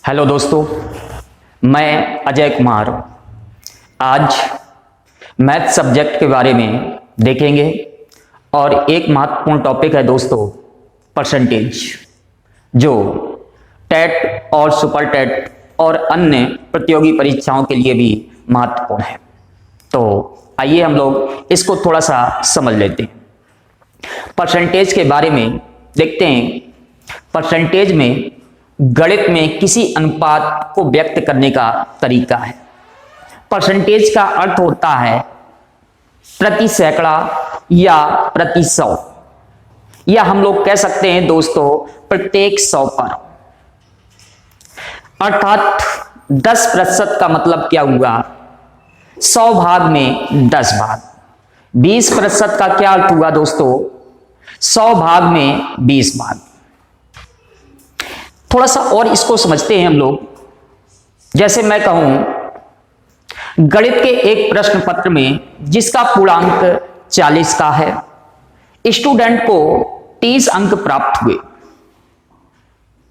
Hello दोस्तों, मैं अजय कुमार। आज मैथ सब्जेक्ट के बारे में देखेंगे और एक महत्वपूर्ण टॉपिक है दोस्तों, परसेंटेज, जो टेट और सुपर टेट और अन्य प्रतियोगी परीक्षाओं के लिए भी महत्वपूर्ण है। तो आइए हम लोग इसको थोड़ा सा समझ लेते हैं। परसेंटेज के बारे में देखते हैं। परसेंटेज में गणित में किसी अनुपात को व्यक्त करने का तरीका है। परसेंटेज का अर्थ होता है प्रति सैकड़ा या प्रति सौ, या हम लोग कह सकते हैं दोस्तों प्रत्येक 100 पर। अर्थात 10% का मतलब क्या हुआ? 100 भाग में 10 भाग। 20% का क्या अर्थ हुआ दोस्तों? 100 भाग में 20 भाग। थोड़ा सा और इसको समझते हैं हम लोग। जैसे मैं कहूं गणित के एक प्रश्न पत्र में जिसका पूर्णांक 40 का है, स्टूडेंट को 30 अंक प्राप्त हुए,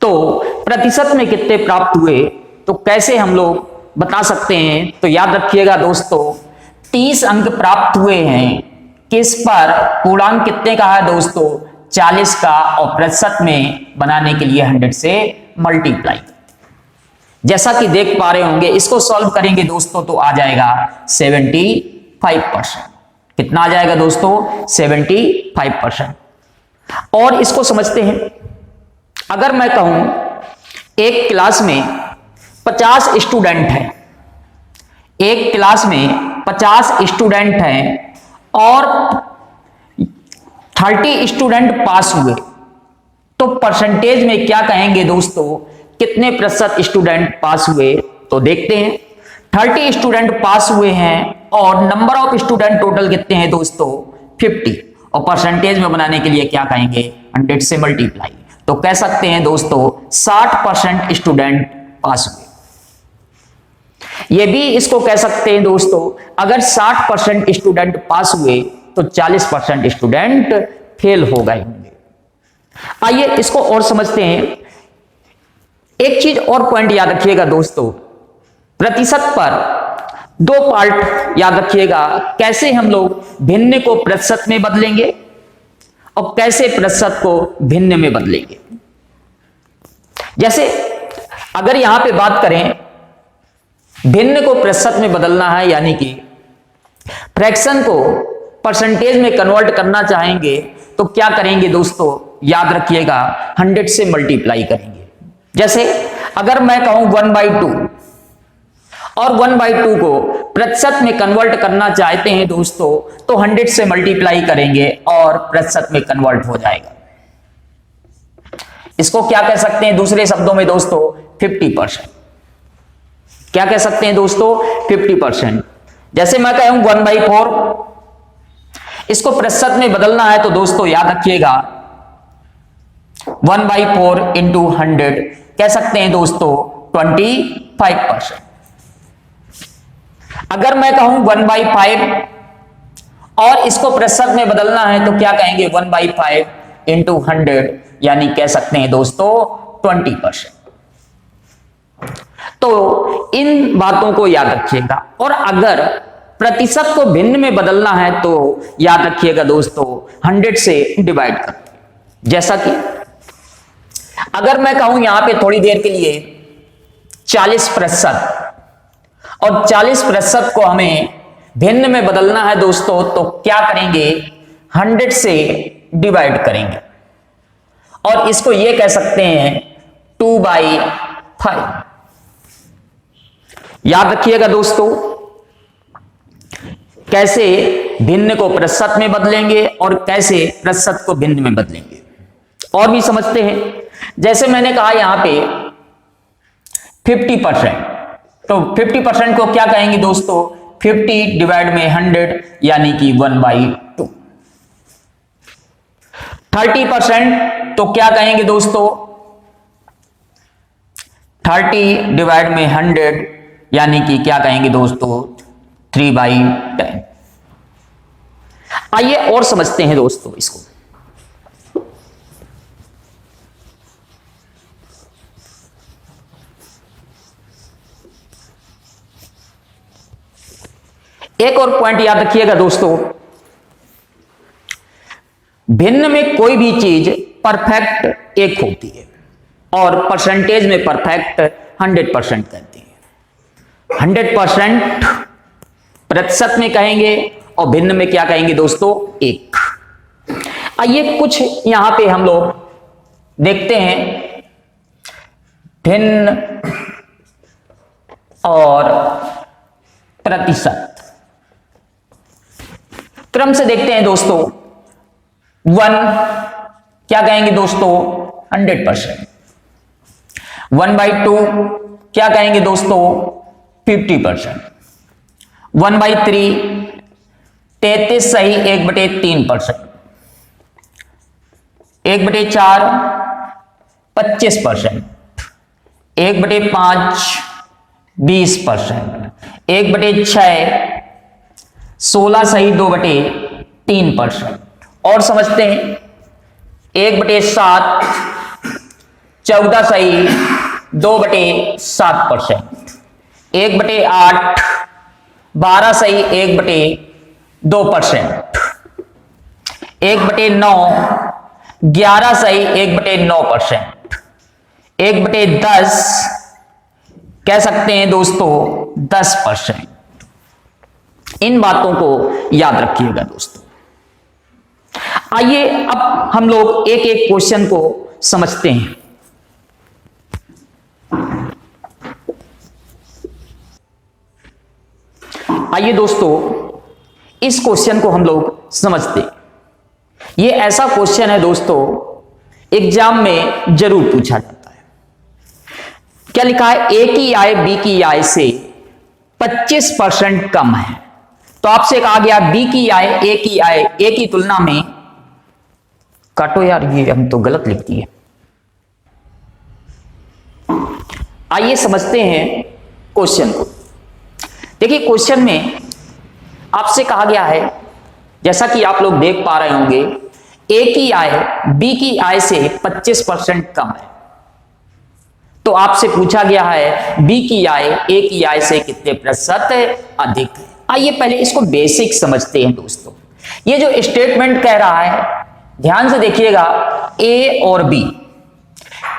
तो प्रतिशत में कितने प्राप्त हुए तो कैसे हम लोग बता सकते हैं? तो याद रखिएगा दोस्तों, 30 अंक प्राप्त हुए हैं किस पर? पूर्णांक कितने का है दोस्तों? 40 का, और प्रतिशत में बनाने के लिए 100 से मल्टीप्लाई। जैसा कि देख पा रहे होंगे, इसको सॉल्व करेंगे दोस्तों तो आ जाएगा 75%। कितना आ जाएगा दोस्तों? 75%। और इसको समझते हैं। अगर मैं कहूं एक क्लास में 50 स्टूडेंट हैं, एक क्लास में 50 स्टूडेंट हैं और 30 स्टूडेंट पास हुए, तो परसेंटेज में क्या कहेंगे दोस्तों? कितने प्रतिशत स्टूडेंट पास हुए? तो देखते हैं। 30 स्टूडेंट पास हुए हैं और नंबर ऑफ स्टूडेंट टोटल कितने हैं दोस्तों? 50। और परसेंटेज में बनाने के लिए क्या कहेंगे? 100 से मल्टीप्लाई। तो कह सकते हैं दोस्तों 60% स्टूडेंट पास हुए। ये भी इसको कह सकते हैं दोस्तों, अगर 60% स्टूडेंट पास हुए तो 40% स्टूडेंट फेल हो गए होंगे। आइए इसको और समझते हैं। एक चीज और पॉइंट याद रखिएगा दोस्तों, प्रतिशत पर 2 पार्ट याद रखिएगा। कैसे हम लोग भिन्न को प्रतिशत में बदलेंगे और कैसे प्रतिशत को भिन्न में बदलेंगे। जैसे अगर यहां पे बात करें, भिन्न को प्रतिशत में बदलना है, यानी कि फ्रैक्शन को परसेंटेज में कन्वर्ट करना चाहेंगे, तो क्या करेंगे दोस्तों? याद रखिएगा 100 से मल्टीप्लाई करेंगे। जैसे अगर मैं कहूं 1/2 और 1/2 को प्रतिशत में कन्वर्ट करना चाहते हैं दोस्तों, तो 100 से मल्टीप्लाई करेंगे और प्रतिशत में कन्वर्ट हो जाएगा। इसको क्या कह सकते हैं दूसरे शब्दों में दोस्तों? 50%। क्या कह सकते हैं दोस्तों? 50%। जैसे मैं कहूं 1/4, इसको प्रतिशत में बदलना है तो दोस्तों याद रखिएगा 1/4 इंटू 100 कह सकते हैं दोस्तों 25%। अगर मैं कहूं 1/5 और इसको प्रतिशत में बदलना है तो क्या कहेंगे? 1/5 इंटू 100, यानी कह सकते हैं दोस्तों 20%। तो इन बातों को याद रखिएगा। और अगर प्रतिशत को भिन्न में बदलना है तो याद रखिएगा दोस्तों 100 से डिवाइड कर। जैसा कि अगर मैं कहूं यहां पे थोड़ी देर के लिए 40% और 40% को हमें भिन्न में बदलना है दोस्तों, तो क्या करेंगे? 100 से डिवाइड करेंगे और इसको ये कह सकते हैं 2/5। याद रखिएगा दोस्तों कैसे भिन्न को प्रतिशत में बदलेंगे और कैसे प्रतिशत को भिन्न में बदलेंगे। और भी समझते हैं। जैसे मैंने कहा यहां पे 50%, तो 50% को क्या कहेंगे दोस्तों? 50 डिवाइड में 100, यानी कि 1/2। 30% तो क्या कहेंगे दोस्तों? 30 डिवाइड में 100, यानी कि क्या कहेंगे दोस्तों? 3/10। आइए और समझते हैं दोस्तों इसको। एक और पॉइंट याद रखिएगा दोस्तों, भिन्न में कोई भी चीज परफेक्ट एक होती है और परसेंटेज में परफेक्ट 100% कहते हैं। 100% प्रतिशत में कहेंगे और भिन्न में क्या कहेंगे दोस्तों, एक। आइए कुछ यहां पे हम लोग देखते हैं भिन्न और प्रतिशत। क्रम से देखते हैं दोस्तों। 1 क्या कहेंगे दोस्तों, 100%। 1/2 क्या कहेंगे दोस्तों, 50%। 1/3 33 सही 1/3%। 1/4 25%। 1/5 20%। 1/6 16 सही 2/3%। और समझते हैं 1/7 14 सही 2/7%। 1/8 12 सही 1/2%। 1/9 11 सही 1/9%। 1/10 कह सकते हैं दोस्तों 10%। इन बातों को याद रखिएगा दोस्तों। आइए अब हम लोग एक एक क्वेश्चन को समझते हैं। आइए दोस्तों इस क्वेश्चन को हम लोग समझते हैं। ये ऐसा क्वेश्चन है दोस्तों, एग्जाम में जरूर पूछा जाता है। क्या लिखा है, ए की आय बी की आय से 25% कम है। तो आपसे कहा गया बी की आय ए की तुलना में, काटो यार ये हम तो गलत लिख दिए। आइए समझते हैं क्वेश्चन को। देखिए क्वेश्चन में आपसे कहा गया है, जैसा कि आप लोग देख पा रहे होंगे, ए की आय बी की आय से 25% कम है। तो आपसे पूछा गया है बी की आय ए की आय से कितने प्रतिशत अधिक है। आइए पहले इसको बेसिक समझते हैं दोस्तों। ये जो स्टेटमेंट कह रहा है, ध्यान से देखिएगा, ए और बी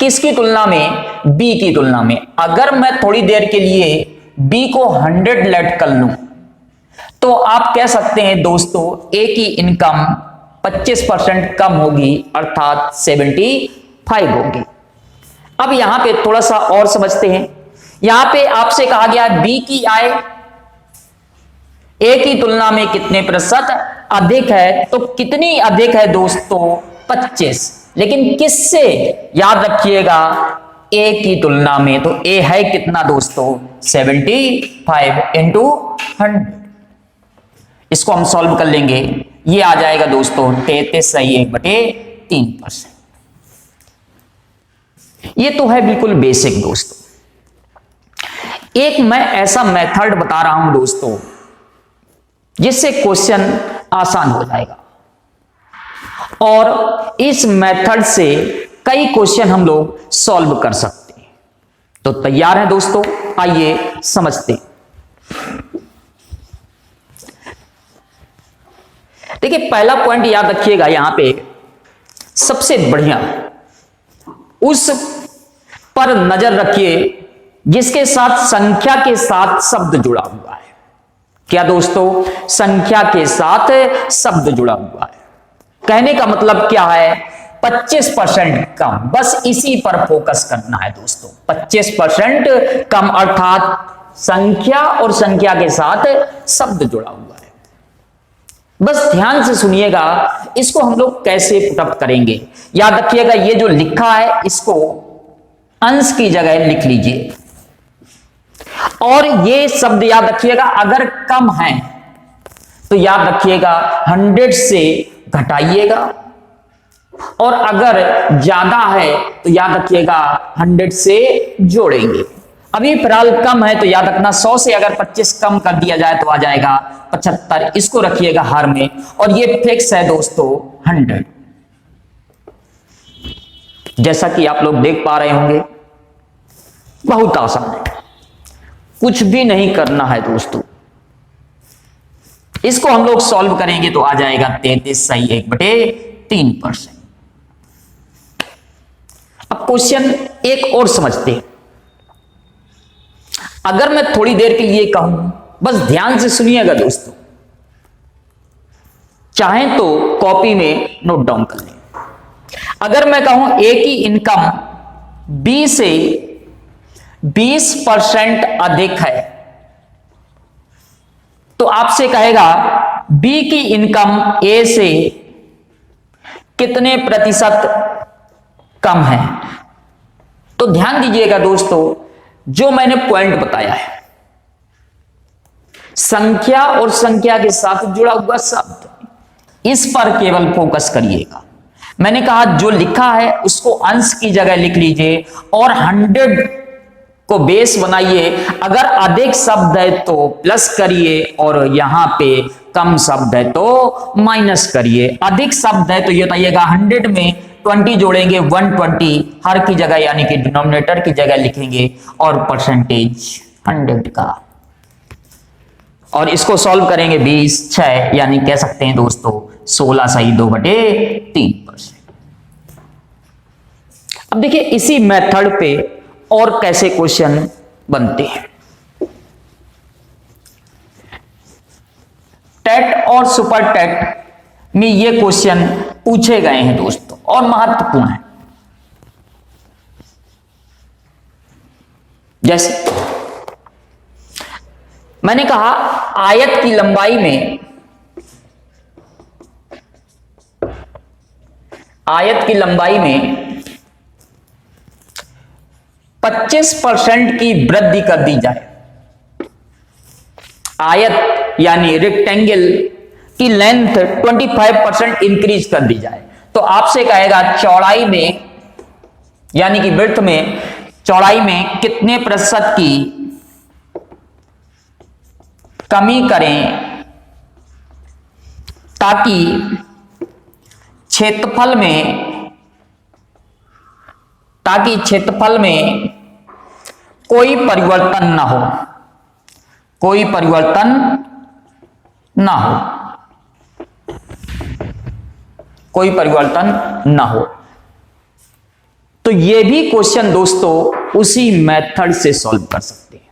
किसकी तुलना में, बी की तुलना में। अगर मैं थोड़ी देर के लिए बी को 100 लेट कर लूं तो आप कह सकते हैं दोस्तों ए की इनकम 25% कम होगी, अर्थात 75 होगी। अब यहां पे थोड़ा सा और समझते हैं। यहां पे आपसे कहा गया बी की आय ए की तुलना में कितने प्रतिशत अधिक है। तो कितनी अधिक है दोस्तों, 25। लेकिन किससे, याद रखिएगा ए की तुलना में। तो ए है कितना दोस्तों, 75 इंटू 100। इसको हम सॉल्व कर लेंगे, ये आ जाएगा दोस्तों 33 सही 1/3%। ये तो है बिल्कुल बेसिक दोस्तों। एक मैं ऐसा मेथड बता रहा हूं दोस्तों जिससे क्वेश्चन आसान हो जाएगा, और इस मेथड से कई क्वेश्चन हम लोग सॉल्व कर सकते हैं। तो तैयार हैं दोस्तों, आइए समझते हैं। देखिए पहला पॉइंट याद रखिएगा, यहां पे सबसे बढ़िया उस पर नजर रखिए जिसके साथ संख्या के साथ शब्द जुड़ा हुआ है। क्या दोस्तों, संख्या के साथ शब्द जुड़ा हुआ है। कहने का मतलब क्या है, 25% कम, बस इसी पर फोकस करना है दोस्तों। 25% कम अर्थात संख्या और संख्या के साथ शब्द जुड़ा हुआ है। बस ध्यान से सुनिएगा, इसको हम लोग कैसे पुटअप करेंगे। याद रखिएगा ये जो लिखा है इसको अंश की जगह लिख लीजिए, और ये शब्द याद रखिएगा अगर कम है तो याद रखिएगा 100 से घटाइएगा, और अगर ज्यादा है तो याद रखिएगा 100 से जोड़ेंगे। अभी फिलहाल कम है तो याद रखना 100 से अगर 25 कम कर दिया जाए तो आ जाएगा 75। इसको रखिएगा हर में, और ये फिक्स है दोस्तों 100। जैसा कि आप लोग देख पा रहे होंगे, बहुत आसान है, कुछ भी नहीं करना है दोस्तों। इसको हम लोग सॉल्व करेंगे तो आ जाएगा 33 सही 1/3%। अब क्वेश्चन एक और समझते हैं। अगर मैं थोड़ी देर के लिए कहूं, बस ध्यान से सुनिएगा दोस्तों, चाहें तो कॉपी में नोट डाउन कर लें। अगर मैं कहूं ए की इनकम बी से 20% अधिक है, तो आपसे कहेगा बी की इनकम ए से कितने प्रतिशत कम है। तो ध्यान दीजिएगा दोस्तों, जो मैंने पॉइंट बताया है, संख्या और संख्या के साथ जुड़ा हुआ शब्द, इस पर केवल फोकस करिएगा। मैंने कहा जो लिखा है उसको अंश की जगह लिख लीजिए और 100 को बेस बनाइए। अगर अधिक शब्द है तो प्लस करिए और यहां पे कम शब्द है तो माइनस करिए। अधिक शब्द है तो ये बताइएगा 100 में 20 जोड़ेंगे 120 हर की जगह, यानी कि डिनोमिनेटर की जगह लिखेंगे और परसेंटेज 100 का, और इसको सॉल्व करेंगे 20 6, यानी कह सकते हैं दोस्तों 16 सही 2/3%। अब देखिए इसी मेथड पे और कैसे क्वेश्चन बनते हैं। टेट और सुपर टेट में ये क्वेश्चन पूछे गए हैं दोस्तों और महत्वपूर्ण है। जैसे मैंने कहा आयत की लंबाई में 25% की वृद्धि कर दी जाए। आयत यानी रेक्टेंगल की लेंथ 25% इंक्रीज कर दी जाए, तो आपसे कहेगा चौड़ाई में, यानी कि विड्थ में, चौड़ाई में कितने प्रतिशत की कमी करें ताकि क्षेत्रफल में कोई परिवर्तन ना हो, कोई परिवर्तन ना हो, कोई परिवर्तन ना हो। तो यह भी क्वेश्चन दोस्तों उसी मेथड से सॉल्व कर सकते हैं।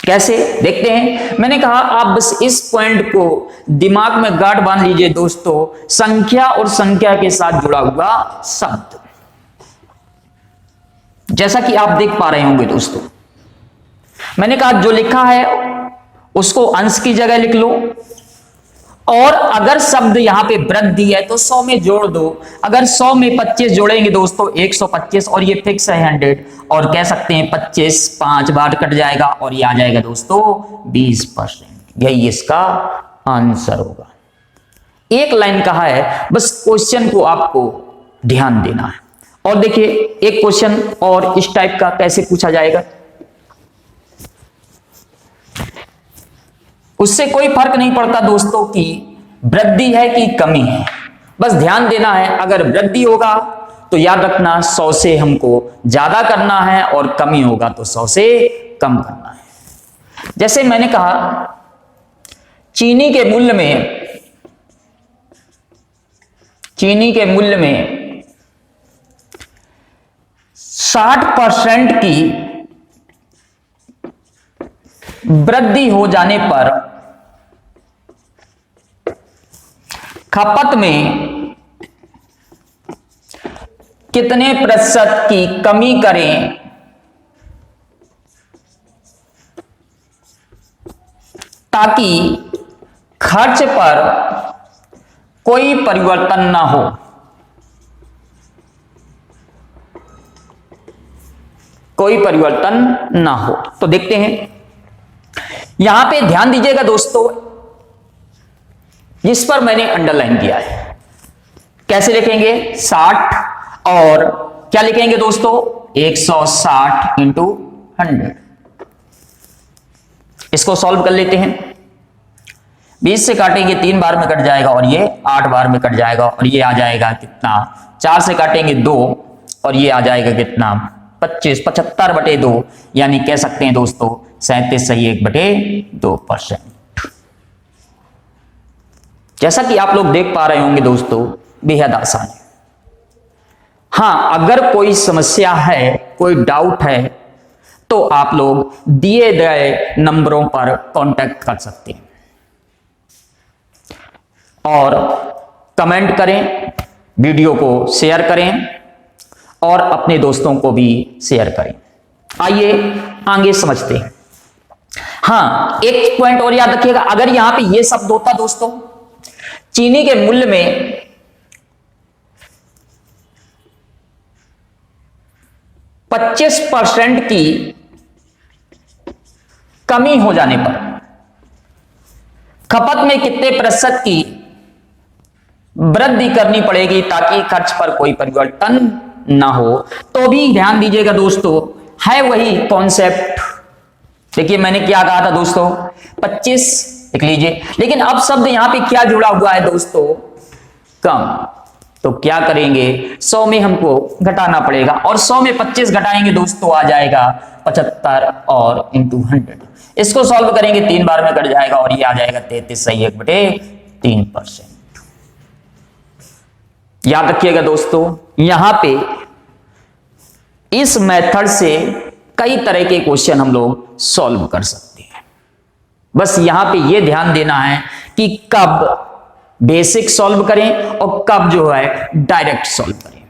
कैसे देखते हैं। मैंने कहा आप बस इस पॉइंट को दिमाग में गांठ बांध लीजिए दोस्तों, संख्या और संख्या के साथ जुड़ा हुआ शब्द, जैसा कि आप देख पा रहे होंगे दोस्तों। मैंने कहा जो लिखा है उसको अंश की जगह लिख लो, और अगर शब्द यहां पे वृद्धि है तो 100 में जोड़ दो। अगर 100 में 25 जोड़ेंगे दोस्तों 125, और ये फिक्स है 100, और कह सकते हैं 25 5 बार कट जाएगा और ये आ जाएगा दोस्तों 20%। यही इसका आंसर होगा। एक लाइन कहा है, बस क्वेश्चन को आपको ध्यान देना है। और देखिए एक क्वेश्चन और इस टाइप का कैसे पूछा जाएगा, उससे कोई फर्क नहीं पड़ता दोस्तों कि वृद्धि है कि कमी है, बस ध्यान देना है। अगर वृद्धि होगा तो याद रखना 100 से हमको ज्यादा करना है, और कमी होगा तो 100 से कम करना है। जैसे मैंने कहा चीनी के मूल्य में 60% की वृद्धि हो जाने पर खपत में कितने प्रतिशत की कमी करें ताकि खर्च पर कोई परिवर्तन ना हो। कोई परिवर्तन ना हो। तो देखते हैं, यहां पे ध्यान दीजिएगा दोस्तों, जिस पर मैंने अंडरलाइन किया है। कैसे लिखेंगे 60, और क्या लिखेंगे दोस्तों 160 इंटू 100। इसको सॉल्व कर लेते हैं। 20 से काटेंगे 3 बार में कट जाएगा, और ये 8 बार में कट जाएगा, और ये आ जाएगा कितना, 4 से काटेंगे 2, और ये आ जाएगा कितना 25, 75/2, यानी कह सकते हैं दोस्तों 37 सही 1/2%। जैसा कि आप लोग देख पा रहे होंगे दोस्तों, बेहद आसान है। हाँ, अगर कोई समस्या है, कोई डाउट है, तो आप लोग दिए गए नंबरों पर कांटेक्ट कर सकते हैं और कमेंट करें, वीडियो को शेयर करें और अपने दोस्तों को भी शेयर करें। आइए आगे समझते हैं। हाँ, एक पॉइंट और याद रखिएगा, अगर यहां पे ये शब्द होता दोस्तों, चीनी के मूल्य में 25% की कमी हो जाने पर खपत में कितने प्रतिशत की वृद्धि करनी पड़ेगी ताकि खर्च पर कोई परिवर्तन ना हो, तो भी ध्यान दीजिएगा दोस्तों, है वही कॉन्सेप्ट। देखिए मैंने क्या कहा था दोस्तों, 25 लिख लीजिए, लेकिन अब शब्द यहां पे क्या जुड़ा हुआ है दोस्तों, कम। तो क्या करेंगे, 100 में हमको घटाना पड़ेगा और 100 में 25 घटाएंगे दोस्तों, आ जाएगा 75 और इंटू 100। इसको सॉल्व करेंगे 3 बार में कट जाएगा और ये आ जाएगा 33/3%। याद रखिएगा दोस्तों, यहां पे इस मेथड से कई तरह के क्वेश्चन हम लोग सॉल्व कर सकते हैं। बस यहां पे ये ध्यान देना है कि कब बेसिक सॉल्व करें और कब जो है डायरेक्ट सॉल्व करें।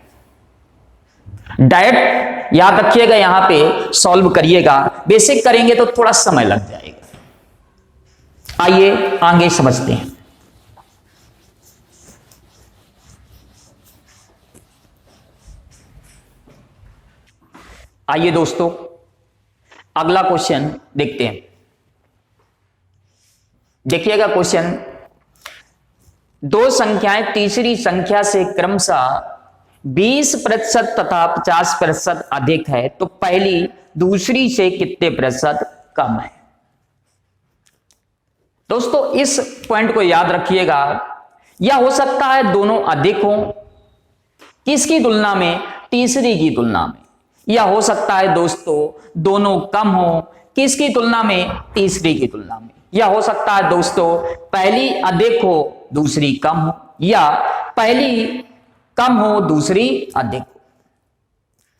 डायरेक्ट याद रखिएगा यहां पे सॉल्व करिएगा, बेसिक करेंगे तो थोड़ा समय लग जाएगा। आइए आगे समझते हैं। आइए दोस्तों अगला क्वेश्चन देखते हैं। देखिएगा क्वेश्चन, दो संख्याएं तीसरी संख्या से क्रमशः 20% तथा 50% अधिक है, तो पहली दूसरी से कितने प्रतिशत कम है। दोस्तों इस पॉइंट को याद रखिएगा, यह हो सकता है दोनों अधिक हो, किसकी तुलना में, तीसरी की तुलना में, या हो सकता है दोस्तों दोनों कम हो, किसकी तुलना में, तीसरी की तुलना में, या हो सकता है दोस्तों पहली अधिक हो दूसरी कम हो, या पहली कम हो दूसरी अधिक हो।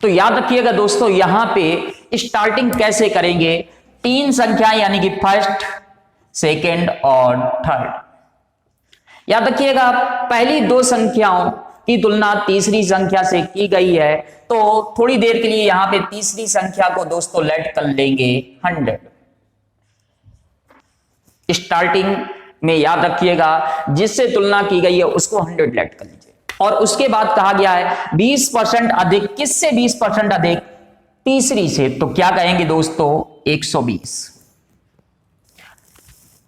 तो याद रखिएगा दोस्तों, यहां पे स्टार्टिंग कैसे करेंगे, 3 संख्या यानी कि फर्स्ट, सेकंड और थर्ड। याद रखिएगा पहली 2 संख्याओं की तुलना तीसरी संख्या से की गई है, तो थोड़ी देर के लिए यहां पे तीसरी संख्या को दोस्तों लेट कर लेंगे 100। स्टार्टिंग में याद रखिएगा जिससे तुलना की गई है उसको 100 लेट कर लीजिए, और उसके बाद कहा गया है 20% अधिक, किससे 20% अधिक, तीसरी से, तो क्या कहेंगे दोस्तों 120।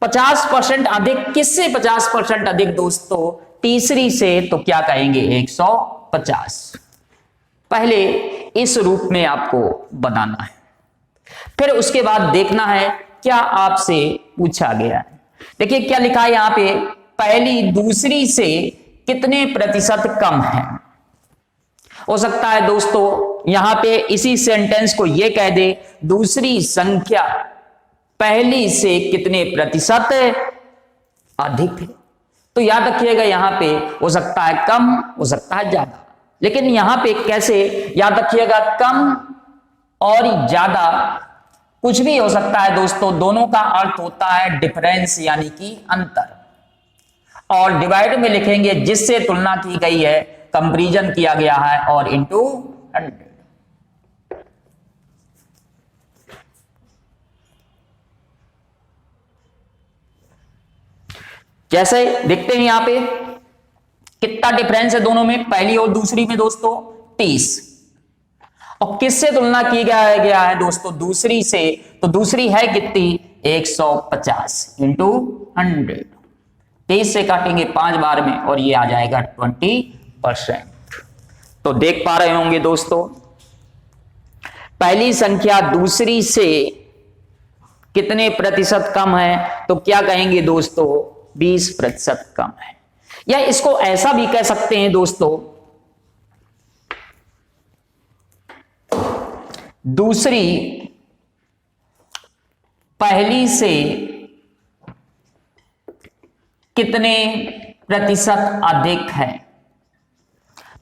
50% अधिक, किससे 50% अधिक दोस्तों, तीसरी से, तो क्या कहेंगे 150। पहले इस रूप में आपको बनाना है, फिर उसके बाद देखना है क्या आपसे पूछा गया है। देखिए क्या लिखा है यहां पे, पहली दूसरी से कितने प्रतिशत कम है। हो सकता है दोस्तों यहां पे इसी सेंटेंस को यह कह दे, दूसरी संख्या पहली से कितने प्रतिशत अधिक है। तो याद रखिएगा यहां पे हो सकता है कम, हो सकता है ज्यादा, लेकिन यहां पे कैसे, याद रखिएगा कम और ज्यादा कुछ भी हो सकता है दोस्तों, दोनों का अर्थ होता है डिफरेंस यानी कि अंतर, और डिवाइड में लिखेंगे जिससे तुलना की गई है, कंपैरिजन किया गया है, और इंटू 100। जैसे देखते हैं यहां पे कितना डिफरेंस है दोनों में, पहली और दूसरी में दोस्तों 30, और किससे तुलना की गया है दोस्तों, दूसरी से, तो दूसरी है कितनी 150 इंटू 100। 30 से काटेंगे 5 बार में और ये आ जाएगा 20%। तो देख पा रहे होंगे दोस्तों, पहली संख्या दूसरी से कितने प्रतिशत कम है, तो क्या कहेंगे दोस्तों 20% कम है। या इसको ऐसा भी कह सकते हैं दोस्तों, दूसरी पहली से कितने प्रतिशत अधिक है।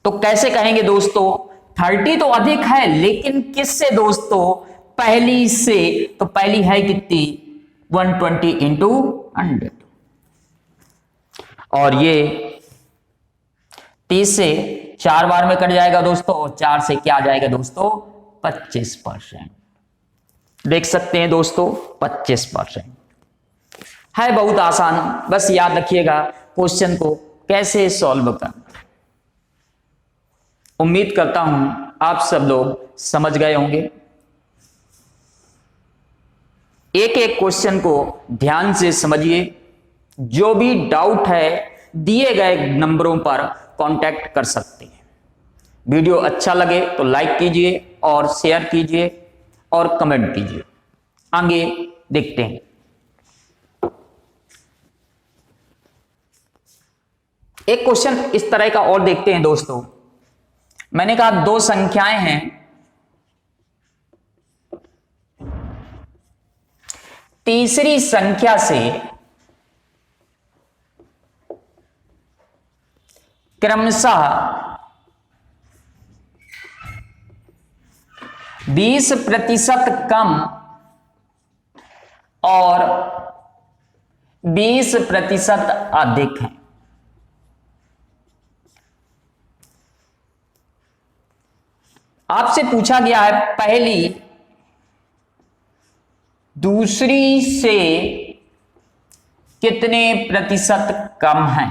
तो कैसे कहेंगे दोस्तों, 30 तो अधिक है लेकिन किससे दोस्तों, पहली से। तो पहली है कितनी, 120 इंटू 100, और ये 30 से 4 बार में कट जाएगा दोस्तों, और 4 से क्या आ जाएगा दोस्तों, 25%। देख सकते हैं दोस्तों 25% है। बहुत आसान, बस याद रखिएगा क्वेश्चन को कैसे सॉल्व करना। उम्मीद करता हूं आप सब लोग समझ गए होंगे। एक एक क्वेश्चन को ध्यान से समझिए। जो भी डाउट है दिए गए नंबरों पर कांटेक्ट कर सकते हैं। वीडियो अच्छा लगे तो लाइक कीजिए और शेयर कीजिए और कमेंट कीजिए। आगे देखते हैं। एक क्वेश्चन इस तरह का और देखते हैं दोस्तों। मैंने कहा दो संख्याएं हैं, तीसरी संख्या से क्रमशः 20% कम और 20% अधिक है। आपसे पूछा गया है पहली दूसरी से कितने प्रतिशत कम है।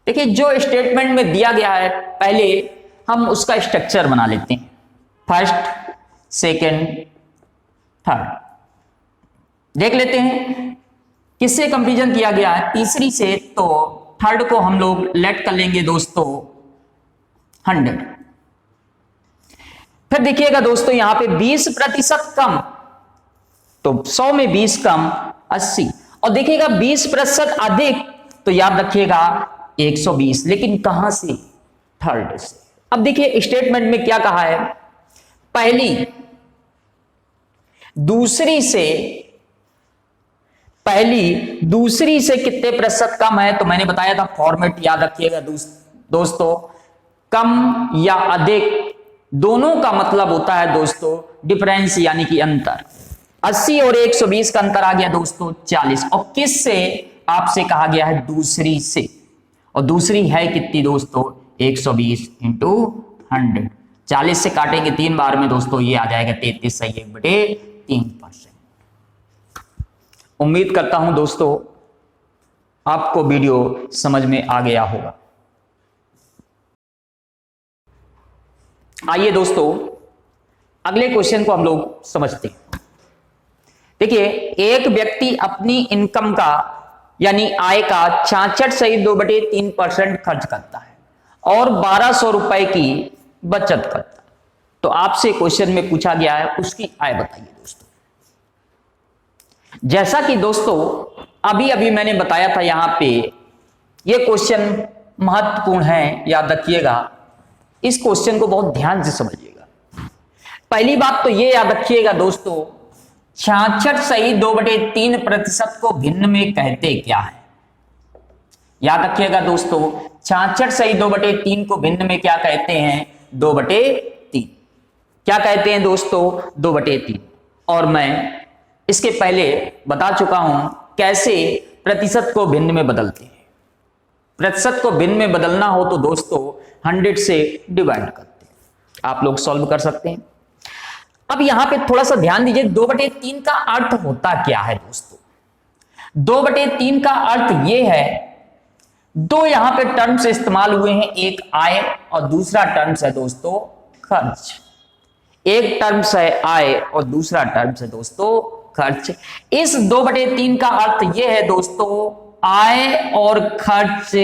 देखिए जो स्टेटमेंट में दिया गया है पहले हम उसका स्ट्रक्चर बना लेते हैं, फर्स्ट सेकंड थर्ड। देख लेते हैं किससे कंपैरिजन किया गया है, तीसरी से। तो थर्ड को हम लोग लेट कर लेंगे दोस्तों 100। फिर देखिएगा दोस्तों यहां पे 20% कम, तो 100 में 20 कम 80, और देखिएगा 20% अधिक, तो याद रखिएगा 120। लेकिन कहां से, थर्ड से। अब देखिए स्टेटमेंट में क्या कहा है, पहली दूसरी से कितने प्रतिशत कम है। तो मैंने बताया था फॉर्मेट याद रखिएगा दोस्तों, कम या अधिक दोनों का मतलब होता है दोस्तों डिफरेंस, यानी कि अंतर। 80 और 120 का अंतर आ गया दोस्तों 40। और किस से, आपसे कहा गया है दूसरी से, और दूसरी है कितनी दोस्तों, 120 इंटू 100। 40 से काटेंगे 3 बार में दोस्तों, ये आ जाएगा 33/3%। उम्मीद करता हूं दोस्तों आपको वीडियो समझ में आ गया होगा। आइए दोस्तों अगले क्वेश्चन को हम लोग समझते हैं। देखिए एक व्यक्ति अपनी इनकम का यानी आय का 66.2/3% खर्च करता है और 1200 रुपए की बचत करता है। तो आपसे क्वेश्चन में पूछा गया है उसकी आय बताइए दोस्तों। जैसा कि दोस्तों अभी अभी मैंने बताया था, यहां पे ये क्वेश्चन महत्वपूर्ण है, याद रखिएगा। इस क्वेश्चन को बहुत ध्यान से समझिएगा। पहली बात तो ये याद रखिएगा दोस्तों, 66.2/3% को भिन्न में कहते क्या है। याद रखिएगा दोस्तों 66/2/3 को भिन्न में क्या कहते हैं, 2/3। क्या कहते हैं दोस्तों, 2/3। और मैं इसके पहले बता चुका हूं कैसे प्रतिशत को भिन्न में बदलते हैं। प्रतिशत को भिन्न में बदलना हो तो दोस्तों 100 से डिवाइड करते हैं, आप लोग सॉल्व कर सकते हैं। अब यहां पे थोड़ा सा ध्यान दीजिए, 2/3 का अर्थ होता क्या है दोस्तों। 2/3 का अर्थ यह है, दो यहां पे टर्म्स इस्तेमाल हुए हैं, एक आय और दूसरा टर्म्स है दोस्तों खर्च। एक टर्म्स है आय और दूसरा टर्म्स है दोस्तों खर्च। इस 2/3 का अर्थ यह है दोस्तों, आय और खर्च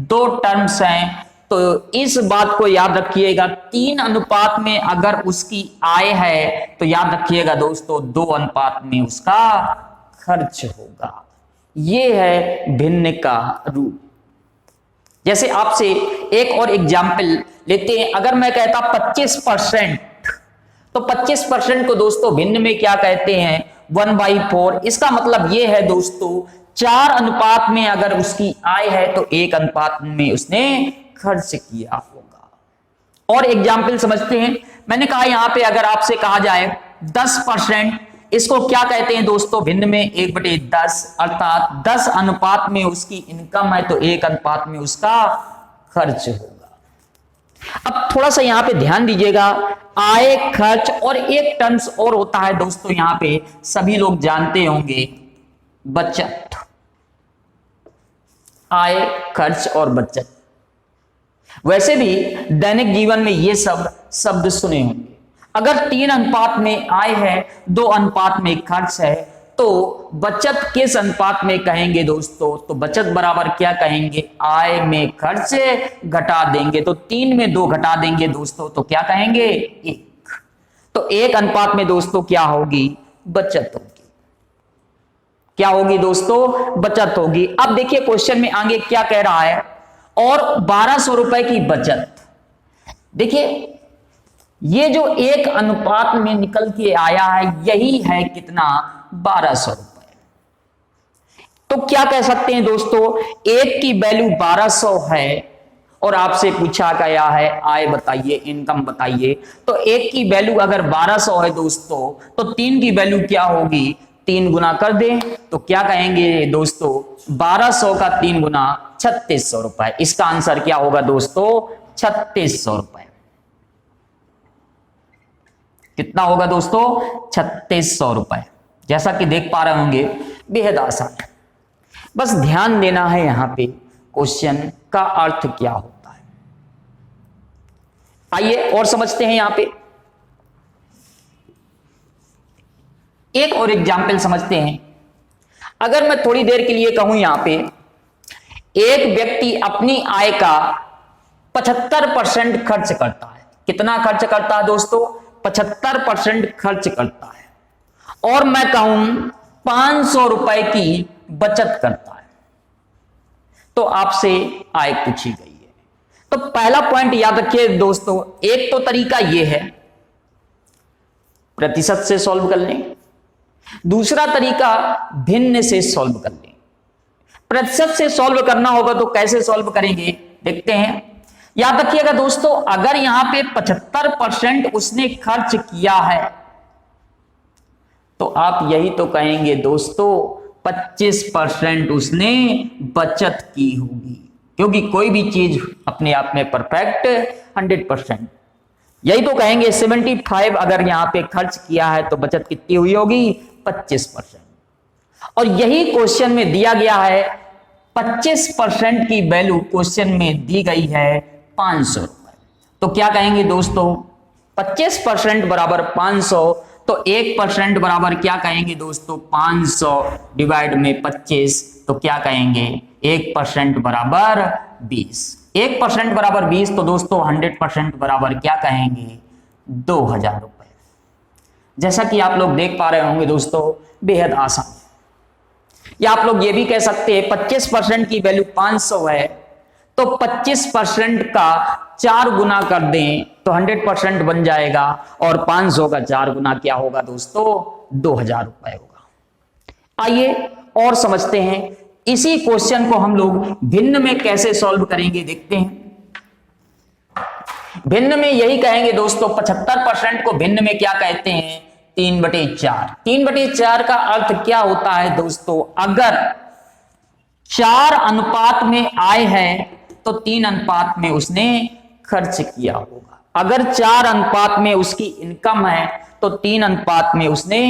दो टर्म्स हैं। तो इस बात को याद रखिएगा, 3 अनुपात में अगर उसकी आय है तो याद रखिएगा दोस्तों 2 अनुपात में उसका खर्च होगा। यह है भिन्न का रूप। जैसे आपसे एक और एग्जाम्पल लेते हैं, अगर मैं कहता 25%, तो 25% को दोस्तों भिन्न में क्या कहते हैं, 1/4। इसका मतलब यह है दोस्तों 4 अनुपात में अगर उसकी आय है तो 1 अनुपात में उसने खर्च किया होगा। और एग्जाम्पल समझते हैं। मैंने कहा यहां पे अगर आपसे कहा जाए 10%, इसको क्या कहते हैं दोस्तों, भिन्न में 1/10, अर्थात 10 अनुपात में उसकी इनकम है तो 1 अनुपात में उसका खर्च होगा। अब थोड़ा सा यहां पे ध्यान दीजिएगा, आय, खर्च और एक टर्म्स और होता है दोस्तों, यहां पे सभी लोग जानते होंगे, बचत। आय, खर्च और बचत। वैसे भी दैनिक जीवन में ये सब शब्द सुने होंगे। अगर 3 अनुपात में आय है, 2 अनुपात में खर्च है, तो बचत किस अनुपात में कहेंगे दोस्तों, तो बचत बराबर क्या कहेंगे, आय में खर्च घटा देंगे, तो 3 में 2 घटा देंगे दोस्तों, तो क्या कहेंगे, 1। तो 1 अनुपात में दोस्तों क्या होगी, बचत होगी। क्या होगी दोस्तों, बचत होगी। अब देखिए क्वेश्चन में आगे क्या कह रहा है, और 1200 रुपए की बचत। देखिए ये जो 1 अनुपात में निकल के आया है, यही है कितना, 1200 रुपए। तो क्या कह सकते हैं दोस्तों, 1 की वैल्यू 1200 है और आपसे पूछा गया है आय बताइए, इनकम बताइए। तो 1 की वैल्यू अगर 1200 है दोस्तों, तो 3 की वैल्यू क्या होगी, 3 गुना कर दें तो क्या कहेंगे दोस्तों, 1200 का 3 गुना 3600 रुपए। इसका आंसर क्या होगा दोस्तों, 3600 रुपए। कितना होगा दोस्तों, 3600 रुपए। जैसा कि देख पा रहे होंगे, बेहद आसान है। बस ध्यान देना है यहां पे क्वेश्चन का अर्थ क्या होता है। आइए और समझते हैं। यहां पे एक और एग्जाम्पल समझते हैं। अगर मैं थोड़ी देर के लिए कहूं, यहां पे एक व्यक्ति अपनी आय का 75% खर्च करता है। कितना खर्च करता है दोस्तों, 75% खर्च करता है। और मैं कहूं 500 रुपए की बचत करता है, तो आपसे आय पूछी गई है। तो पहला पॉइंट याद रखिए दोस्तों, एक तो तरीका यह है प्रतिशत से सॉल्व कर लें, दूसरा तरीका भिन्न से सॉल्व कर लें। प्रतिशत से सॉल्व करना होगा तो कैसे सॉल्व करेंगे, देखते हैं। याद रखिएगा दोस्तों, अगर यहां पे 75% उसने खर्च किया है, तो आप यही तो कहेंगे दोस्तों 25% उसने बचत की होगी, क्योंकि कोई भी चीज अपने आप में परफेक्ट 100%। यही तो कहेंगे 75 अगर यहां पे खर्च किया है तो बचत कितनी हुई होगी, 25%। और यही क्वेश्चन में दिया गया है, 25% की वैल्यू क्वेश्चन में दी गई है 500 रुपए। तो क्या कहेंगे दोस्तों, 25% बराबर 500, तो 1% बराबर क्या कहेंगे दोस्तों, 500 डिवाइड में 25, तो क्या कहेंगे 1% बराबर 20। 1% बराबर 20, तो दोस्तों 100% बराबर क्या कहेंगे, 2000 रुपए। जैसा कि आप लोग देख पा रहे होंगे दोस्तों, बेहद आसान। या आप लोग ये भी कह सकते हैं 25% की वैल्यू 500 है, तो 25% का 4 गुना कर दें तो 100% बन जाएगा, और 500 का 4 गुना क्या होगा दोस्तों, 2000 रुपए होगा। आइए और समझते हैं, इसी क्वेश्चन को हम लोग भिन्न में कैसे सॉल्व करेंगे, देखते हैं। भिन्न में यही कहेंगे दोस्तों, 75% को भिन्न में क्या कहते हैं, 3/4। 3/4 का अर्थ क्या होता है दोस्तों, अगर 4 अनुपात में आय है तो 3 अनुपात में उसने खर्च किया होगा। अगर 4 अनुपात में उसकी इनकम है तो 3 अनुपात में उसने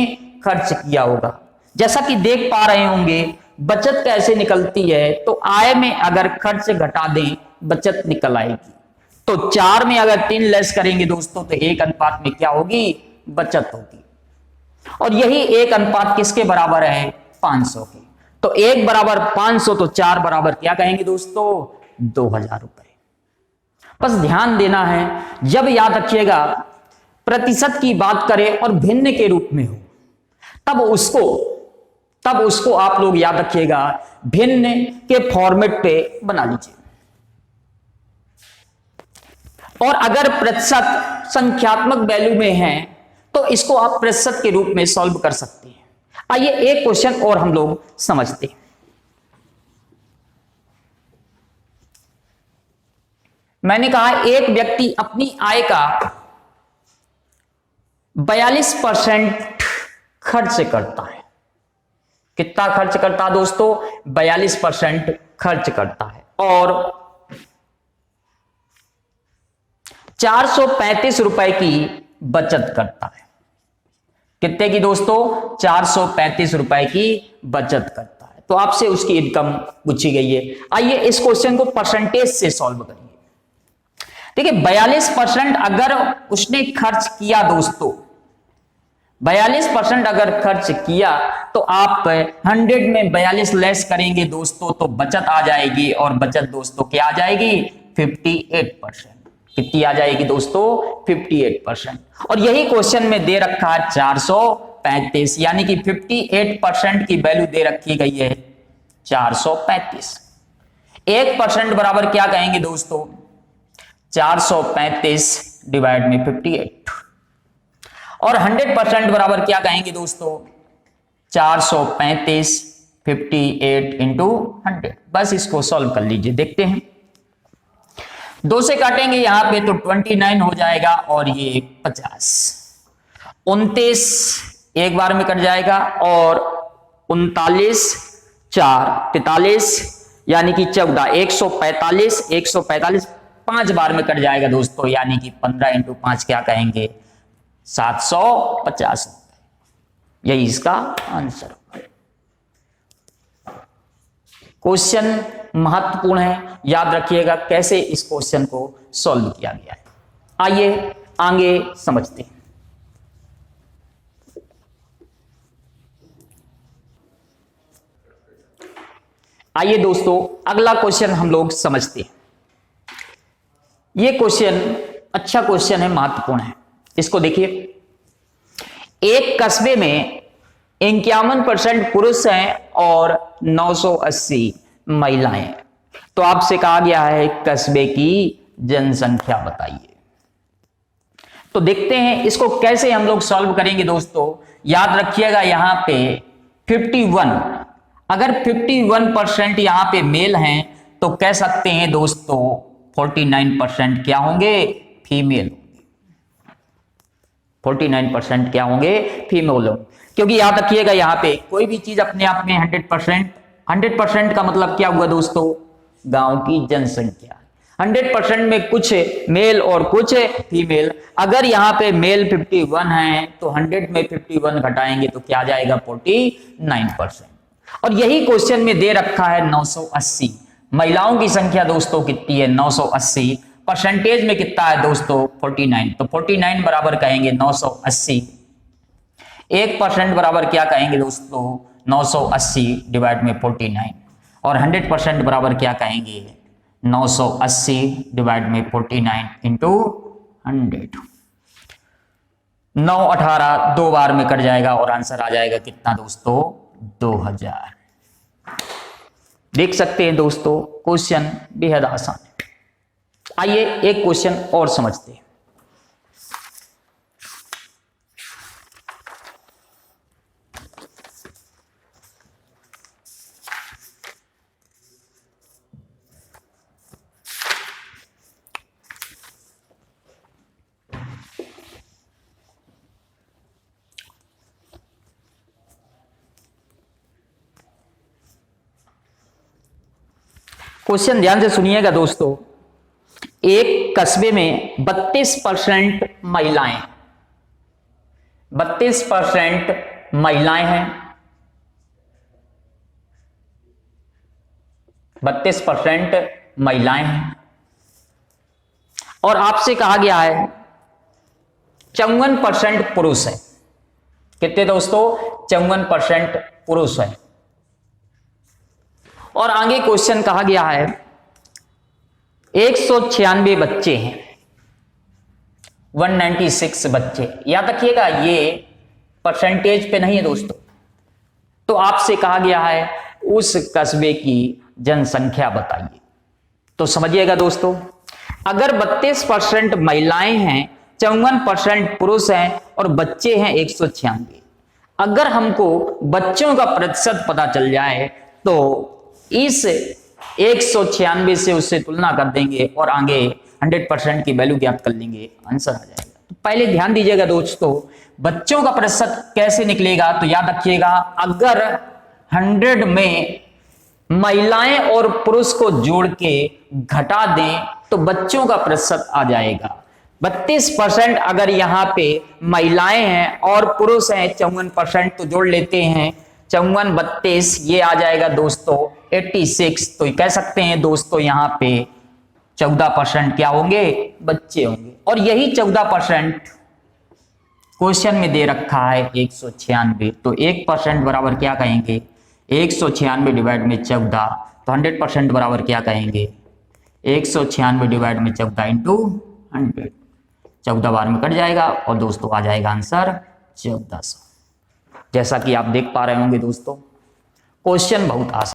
खर्च किया होगा। जैसा कि देख पा रहे होंगे, बचत कैसे निकलती है, तो आय में अगर खर्च घटा दें बचत निकल आएगी। तो 4 में अगर 3 लेस करेंगे दोस्तों तो 1 अनुपात में क्या होगी, बचत होगी। और यही 1 अनुपात किसके बराबर है, 500 के। तो 1 बराबर 500, तो 4 बराबर क्या कहेंगे दोस्तों, 2000 रुपए। बस ध्यान देना है, जब याद रखिएगा प्रतिशत की बात करें और भिन्न के रूप में हो, तब उसको आप लोग याद रखिएगा भिन्न के फॉर्मेट पे बना लीजिए। और अगर प्रतिशत संख्यात्मक वैल्यू में है तो इसको आप प्रतिशत के रूप में सॉल्व कर सकते हैं। आइए एक क्वेश्चन और हम लोग समझते हैं। मैंने कहा एक व्यक्ति अपनी आय का 42% खर्च करता है। कितना खर्च करता है दोस्तों? 42% खर्च करता है और 435 रुपए की बचत करता है। कितने की दोस्तों? 435 रुपए की बचत करता है। तो आपसे उसकी इनकम पूछी गई है। आइए इस क्वेश्चन को परसेंटेज से सॉल्व करिए। देखिए 42% अगर उसने खर्च किया दोस्तों, 42% अगर खर्च किया तो आप 100 में 42 लेस करेंगे दोस्तों तो बचत आ जाएगी, और बचत दोस्तों क्या आ जाएगी? 58%। कितनी आ जाएगी दोस्तों? 58%। और यही क्वेश्चन में दे रखा है 435, यानी कि 58% की वैल्यू दे रखी गई है 435। 1% बराबर क्या कहेंगे दोस्तों? 435 डिवाइड में 58। और 100% बराबर क्या कहेंगे दोस्तों? 435 58 इंटू 100। बस इसको सॉल्व कर लीजिए, देखते हैं। 2 से काटेंगे यहां पे तो 29 हो जाएगा और ये 50। 29 एक बार में कट जाएगा और 39 4 43 यानी कि 14 145 145 5 बार में कट जाएगा दोस्तों, यानी कि 15 इंटू 5 क्या कहेंगे? 750। यही इसका आंसर। क्वेश्चन महत्वपूर्ण है, याद रखिएगा कैसे इस क्वेश्चन को सॉल्व किया गया है। आइए आगे समझते हैं। आइए दोस्तों अगला क्वेश्चन हम लोग समझते हैं। यह क्वेश्चन अच्छा क्वेश्चन है, महत्वपूर्ण है। इसको देखिए, एक कस्बे में 51% पुरुष हैं और 980 महिलाएं हैं। तो आपसे कहा गया है कस्बे की जनसंख्या बताइए। तो देखते हैं इसको कैसे हम लोग सॉल्व करेंगे दोस्तों। याद रखिएगा यहां पे 51, अगर 51% यहां पे मेल हैं तो कह सकते हैं दोस्तों 49% क्या होंगे? फीमेल। 49% क्या होंगे? फीमेल होंगे। क्योंकि याद रखिएगा यहां पे कोई भी चीज अपने आप में 100% का मतलब क्या हुआ दोस्तों? गांव की जनसंख्या। 100% में कुछ मेल और कुछ फीमेल। अगर यहां पे मेल 51 है तो 100 में 51 घटाएंगे तो क्या आ जाएगा? 49%। और यही क्वेश्चन में दे रखा है 980। महिलाओं की संख्या दोस्तों कितनी है? 980। परसेंटेज में कितना है दोस्तों? 49। तो 49 बराबर कहेंगे 980। 1% बराबर क्या कहेंगे दोस्तों? 980 डिवाइड में 49। और 100% बराबर क्या कहेंगे? 980 डिवाइड में 49 इंटू 100। 9 18 2 बार में कट जाएगा और आंसर आ जाएगा कितना दोस्तों? 2000। देख सकते हैं दोस्तों क्वेश्चन बेहद आसान है। आइए एक क्वेश्चन और समझते हैं। क्वेश्चन ध्यान से सुनिएगा दोस्तों। एक कस्बे में 32% महिलाएं, 32% महिलाएं हैं, 32% महिलाएं हैं। और आपसे कहा गया है 54% पुरुष है। कितने दोस्तों? 54% पुरुष है। और आगे क्वेश्चन कहा गया है 196 बच्चे हैं, 196 बच्चे। याद रखिएगा ये परसेंटेज पे नहीं है दोस्तों। तो आपसे कहा गया है उस कस्बे की जनसंख्या बताइए। तो समझिएगा दोस्तों, अगर 32% महिलाएं हैं, 54% पुरुष हैं और बच्चे हैं 196, अगर हमको बच्चों का प्रतिशत पता चल जाए तो इस 196 से उससे तुलना कर देंगे और आगे 100% की वैल्यू ज्ञात कर लेंगे, आंसर आ जाएगा। तो पहले ध्यान दीजिएगा दोस्तों, बच्चों का प्रतिशत कैसे निकलेगा, तो याद रखिएगा अगर 100 में महिलाएं और पुरुष को जोड़ के घटा दें तो बच्चों का प्रतिशत आ जाएगा 32%। अगर यहां पे महिलाएं हैं और पुरुष हैं 54%, तो जोड़ लेते हैं 54 32, ये आ जाएगा दोस्तों 86। तो कह सकते हैं दोस्तों यहां पे 14% क्या होंगे, बच्चे होंगे। और यही 14% क्वेश्चन में दे रखा है 196, तो 1% बराबर क्या कहेंगे, 196 डिवाइड में 14, तो 100% बराबर क्या कहेंगे, 196 डिवाइड में 14 इंटू 100, 14 बार में कट जाएगा और दोस्तों आ जाएगा आंसर 1400। जैसा कि आप देख पा रहे होंगे दोस्तों, क्वेश्चन बहुत आसान